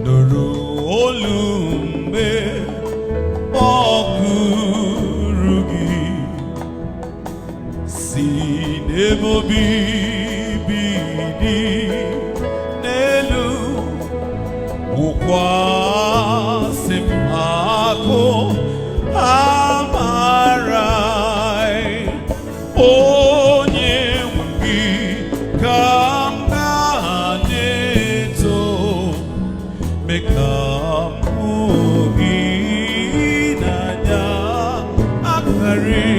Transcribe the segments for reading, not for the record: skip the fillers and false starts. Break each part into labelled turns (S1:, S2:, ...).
S1: nuru olumbe okurugi sinebobi bidi nelu ukwasimako amarai onye ngi kamganeto mekamugi nanya akari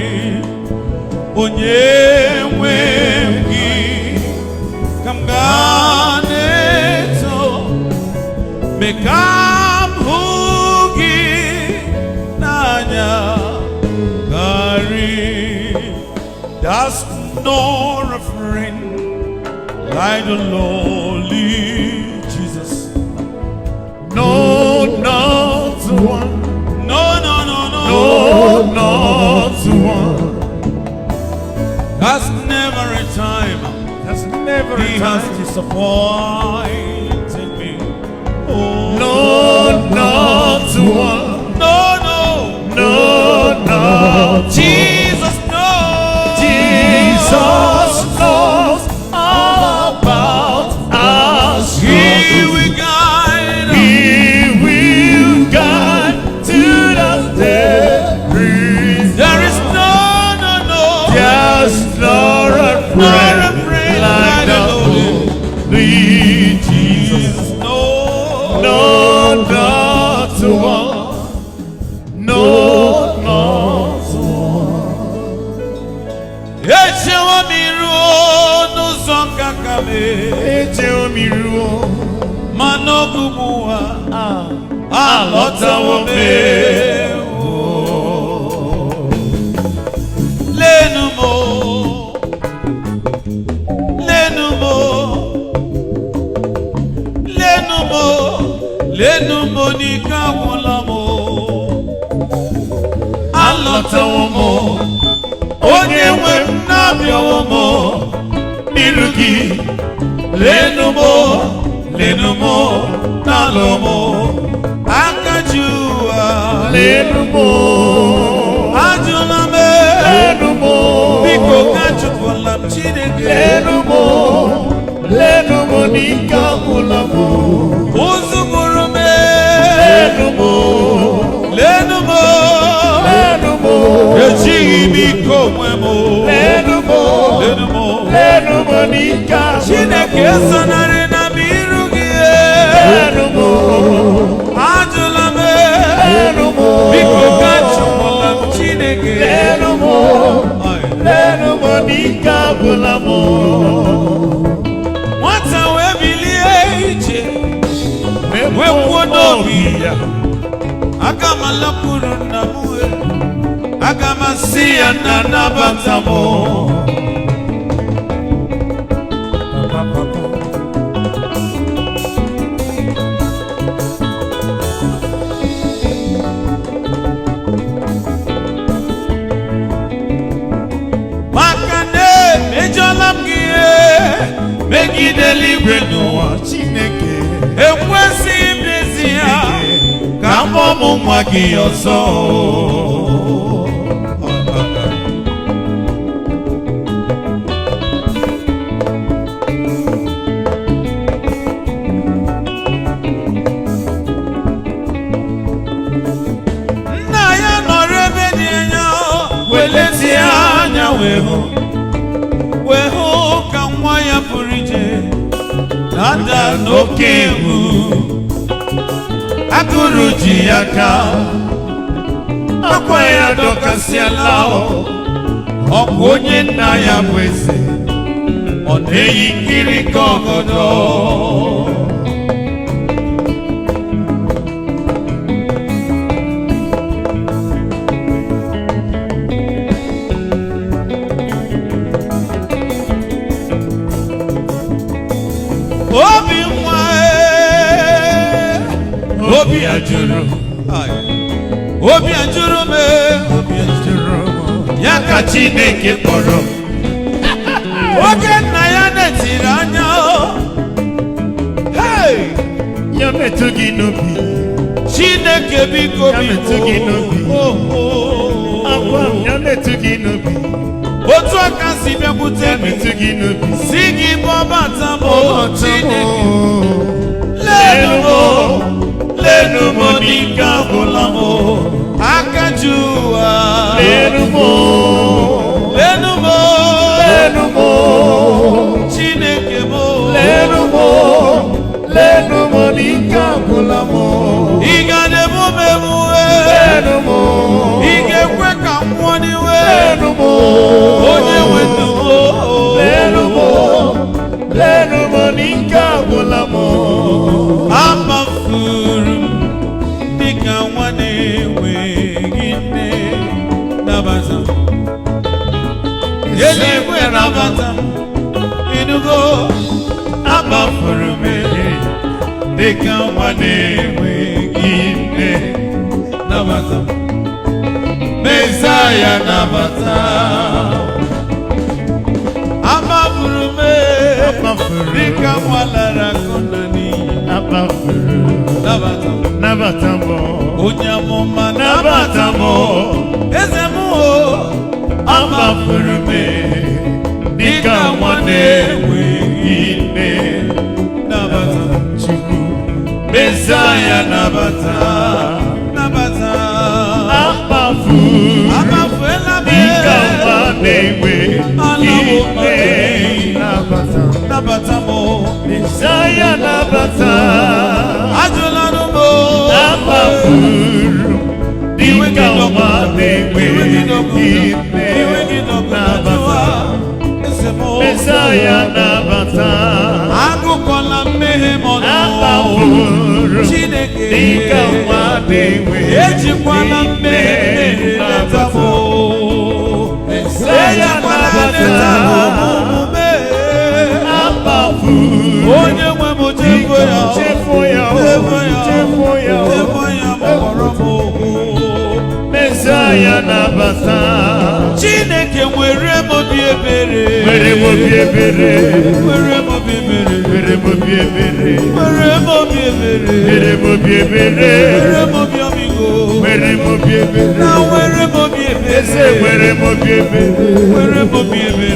S1: onye ngi kamganeto mekamugi nanya akari. There's no friend like the lowly Jesus.
S2: No, not one.
S1: No, no, no, no.
S2: No, not one.
S1: There's never a time
S2: There's never
S1: He
S2: a
S1: has
S2: time.
S1: disappointed me. Oh,
S2: No, not one.
S1: no, no,
S2: No, not
S1: Jesus knows.
S2: Jesus knows all about us.
S1: He will guide us.
S2: He will guide to the day.
S1: There is no, no, no.
S2: There's not a friend like the Holy Jesus.
S1: No,
S2: No, not one. No, not one.
S1: echewa miru n'ụzọ nkakame
S2: Eche omiruo,
S1: manogumuwa
S2: alọtawo
S1: mewo lenumo lenumo lenumo lenumo nikawulamo alọtawo mo onye nwe m na-abịawo m n'iru gị lenumo lenumo n'alụmụ aka ji ụwa
S2: lenumo,
S1: ajụla m
S2: lenumo,
S1: biko ka chụpụla m Chineke
S2: lenumo, lenumo n'ike agwụla m.
S1: ụzụgburu m
S2: Lenumo,
S1: lenumo
S2: lenumo,
S1: ejighị m ike onwe m
S2: lenumo,
S1: lenumo
S2: lenumo n'ike agwụla m.
S1: Chineke esonarị na m iru gị
S2: Lenumo,
S1: ajụla m
S2: lenumo,
S1: biko ka chụpụla m Chineke
S2: lenumo, lenumo n'ike agwụla m.
S1: nwata wee bilie ije wee kwuo n'obi ya aga m alapụrụ nna m aga m asị ya na nabata m maka na emejọla m gị megide eluigwe n'ụwa
S2: Chineke,
S1: ekwesịghị m n'ezie ka m ọmụ nwa gị ọzọ nna ya nọrọ ebe dị anya weletie anya wee hụ ka nwa ya pụrụ ije na-ada n'oke egwu agụrụ ji ya ka akwa ya dọkasịala ọ bụ onye nna ya bụ eze ọ na-eyi nkiri ka ọgọdọ obi nwa obi ajụrụ obi ajụrụ m ya ka Chineke kpọrọ oge nna ya netiri anya
S2: ya metụ gị n'obi
S1: Chineke biko
S2: Ya metụ gị n'obi. akwa m ya metụ gị n'obi
S1: otu aka si bịakwute
S2: ya
S1: gị
S2: metụ gị n'obi
S1: si gị bọbata m Chineke lenu m n'ike agwụla m aka ji ụwa
S2: lenu m
S1: Chineke m
S2: lenu m n'ike agwụla m
S1: ị ga na-ebu m emuwe
S2: lenu m
S1: ị ga-ekwe ka m nwụọ n'iwe
S2: lenu m
S1: onye nwe ndụ
S2: lenu m n'ike agwụla m
S1: amafuru m dịka nwa na-enweghị nne nabata m eluigwe nabata m ịnụgo amafuru m dịka nwa na-enweghị nne nabata m Mesaya nabata amafuru m dịka nwa lara akụ na n'iyi
S2: nabata m
S1: onye amụma nabata m eze m amafuru m dịka nwa na-enweghị nne nabata m Chukwu Mesaya nabata amafuela m
S2: dịka nwa na-enweghị nne
S1: nabata m
S2: Mesaya nabata
S1: ajụla m
S2: amafuru dịka nwa na-enweghị nne nabata Mesaya nabata
S1: agụkọla mmehie m ọnụ
S2: amafuru
S1: Chineke
S2: dịka nwa na-enweghị
S1: ejikwala mmehie leta m ejikwala leta m omume
S2: amafuru
S1: onye nwe m chefu ya mkpọrọ m
S2: Mesaya nabata
S1: Chineke nwere m obi ebere
S2: nwere m obi ebere
S1: nwere m obi ebere
S2: nwere m obi ebere
S1: nwere m obi ebere
S2: nwere m obi ebere
S1: nwere m obi ọmịiko
S2: nwere m obi ebere
S1: na nwere m obi ebere
S2: eze nwere m obi ebere
S1: nwere m obi ebere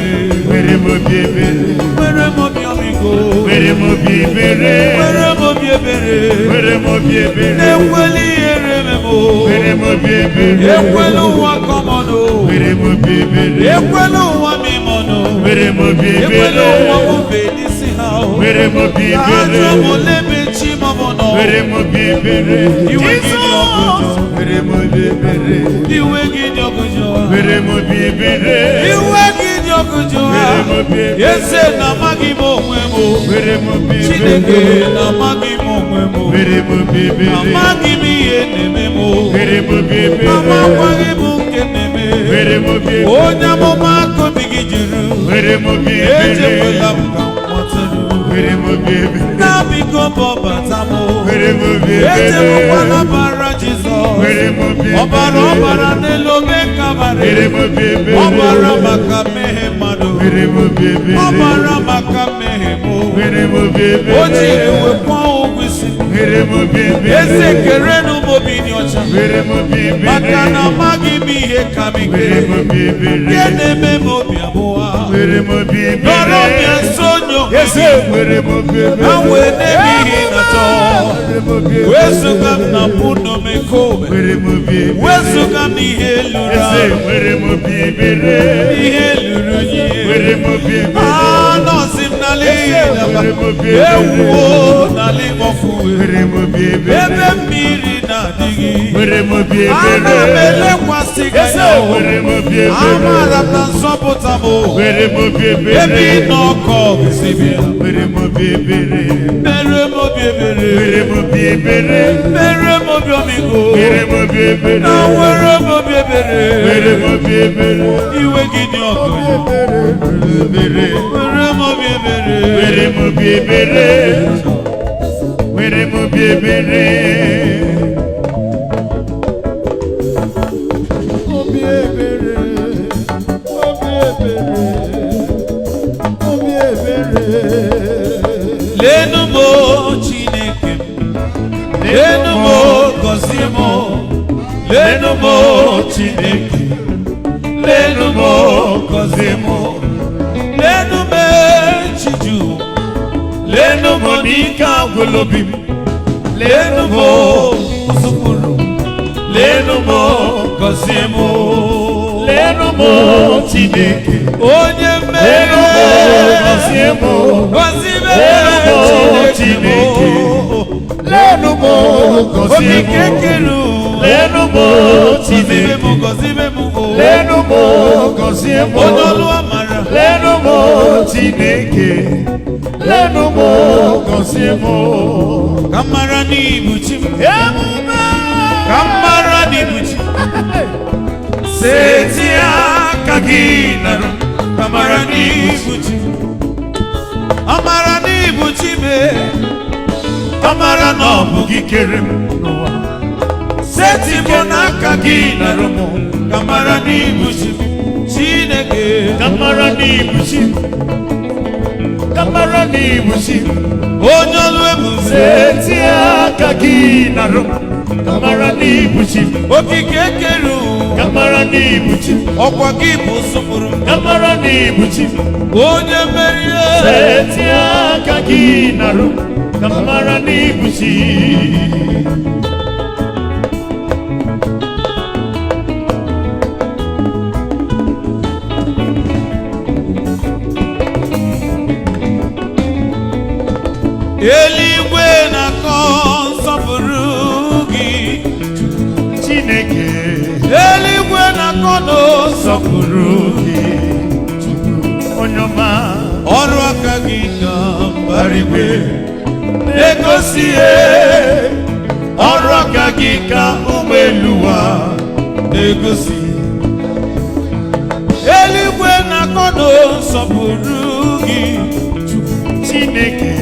S2: nwere m obi ebere
S1: nwere m obi ọmịiko
S2: nwere m obi ebere
S1: nwere m obi ebere
S2: nwere m obi ebere
S1: na-ekweli ihere m
S2: nwere m obi ebere
S1: ekwela ụwa kọmọdụ
S2: nwere m obi ebere
S1: ekwela ụwa mịmọnụ
S2: nwere m obi
S1: ekwela
S2: ebere
S1: ụwa mụbe n'isi ha
S2: nwere m obi
S1: ka ha
S2: ebere
S1: jụọ m olebe chi m bụ nọ
S2: nwere m obi ebere
S1: iwe gị dị ọgụjọ
S2: nwere m obi ebere
S1: iwe gị dị ọgụjọ
S2: nwere m obi ebere
S1: iwe gị dị ọgụjọ
S2: nwere m obi ebere
S1: eze na amaghị m onwe m
S2: nwere m obi
S1: Chineke
S2: ebere
S1: na amaghị m onwe m
S2: nwere m obi ebere
S1: amaghị m ihe na-eme m
S2: nwere m obi ebere
S1: amakwaghị m nke na-eme
S2: nwere m obi ebere
S1: onye amụma akụbi gị juru
S2: nwere m obi ebere
S1: ejekwela m ka m nwatụrụ
S2: nwere m obi ebere
S1: na biko bọbata m
S2: nwere m obi ebere
S1: ejekwala bara Jizọs
S2: nwere m obi
S1: ọbara
S2: ebere
S1: ọbara n'elu obe kabarị
S2: nwere m obi ebere
S1: ọbara maka mmehie mmadụ
S2: nwere m obi ebere
S1: ọbara maka mmehie m
S2: nwere m obi ebere
S1: o jiri wekwa ụgwọ isi
S2: nwere m obi ebere
S1: eze kerenụ m obi dị ọcha
S2: nwere m obi ebere
S1: maka na amaghị m ihe ka m ike
S2: nwere m obi ebere
S1: nke na-eme m obi abụọ
S2: nwere m obi ebere
S1: nọrọ bịa nso onye
S2: eze nwere m obi ebere
S1: ha wee na-eme ihe na-atọ
S2: nwere m obi ebere
S1: wezuga m na mpụ n'omekobe
S2: nwere m obi ebere
S1: wezuga m n'ihe lụrụ
S2: eze
S1: ahụ
S2: nwere m obi ebere
S1: ihe lụrụ nye
S2: nwere m obi ebere
S1: anọzi m n'ala ihe daba
S2: nwere m obi ebere
S1: ewuo n'ala ịgbafuwe
S2: nwere m obi ebere
S1: ebe mmiri na-adịghị
S2: nwere m obi
S1: ana m
S2: ebere
S1: elekwasị gị
S2: eze
S1: anya
S2: nwere m obi ebere
S1: amara m na nzọpụta m
S2: nwere m obi
S1: ebe
S2: ebere
S1: ị nọ ọkọ gịzi bịa
S2: nwere m obi ebere
S1: mere m obi ebere
S2: nwere m obi ebere
S1: mere m obi ọmịiko
S2: nwere m obi ebere
S1: na nwere m obi ebere
S2: nwere m obi ebere
S1: iwe gị dị ọkụ
S2: ebere
S1: mere m obi ebere
S2: nwere m obi ebere nwere m obi ebere obi ebere obi ebere obi ebere
S1: lenu m Chineke m lenu mo gọzie mo, lenu mo Chineke, lenu mo gọzie mo, lenu me chiju, lenu mo n'ike agwụla obi m, lenu mo usukpuru, lenu mo gọzie mo,
S2: lenu mo Chineke,
S1: onye mmeri
S2: gọzie mo,
S1: gọzie me
S2: Chineke, lenu mo gọzie mo, lenu mo Chineke, lenu mo gọzie mo, lenu mo Chineke, lenu mo gọzie mo.
S1: Kamara n'ibuchi m, kamara n'ibuchi m, seti aka gị narụ, kamara n'ibuchi m, amara n'ibuchi m, amara na ọ bụ gị kere m n'ụwa, seti mụ n'aka gị narụ m, kamara n'ibuchi m, Chineke,
S2: kamara n'ibuchi m, kamara n'ibuchi m,
S1: onye ọlụ ebube,
S2: seti aka gị narụ, kamara n'ibuchi m,
S1: okike kere ụwa,
S2: kamara n'ibuchi m,
S1: ọkwa gị bụ sụpụrụ m,
S2: kamara n'ibuchi m,
S1: onye merie,
S2: seti aka gị narụ, kamara n'ibuchi
S1: eluigwe na-akọ nsọpụrụ gị
S2: Chineke,
S1: eluigwe na-akọ n'nsọpụrụ gị
S2: onye ọma,
S1: ọrụ aka gị ka mbara igwe
S2: na-egosi ihe, ọrụ aka gị ka ụmụ elu ụwa
S1: na-egosi, eluigwe na-akọ n'nsọpụrụ gị
S2: Chineke,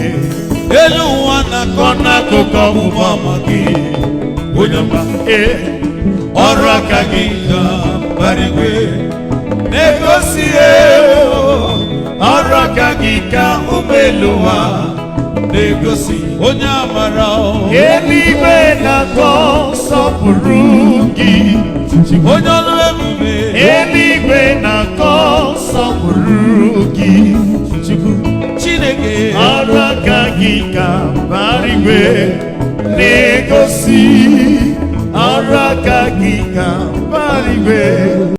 S1: elu ụwa na-akọ
S2: n'akụkụ ọgbụgba ọma gị, onye ọma,
S1: ọrụ aka gị ka mbara igwe na-egosi
S2: ọrụ aka gị ka ụmụ elu ụwa
S1: na-egosi, onye amara
S2: eluigwe na-akọ nsọpụrụ gị,
S1: onye ọlụ ebube,
S2: eluigwe na-akọ nsọpụrụ gị
S1: Chineke,
S2: ọrụ aka gị ka mbara igwe na-egosi, ọrụ aka gị ka mbara igwe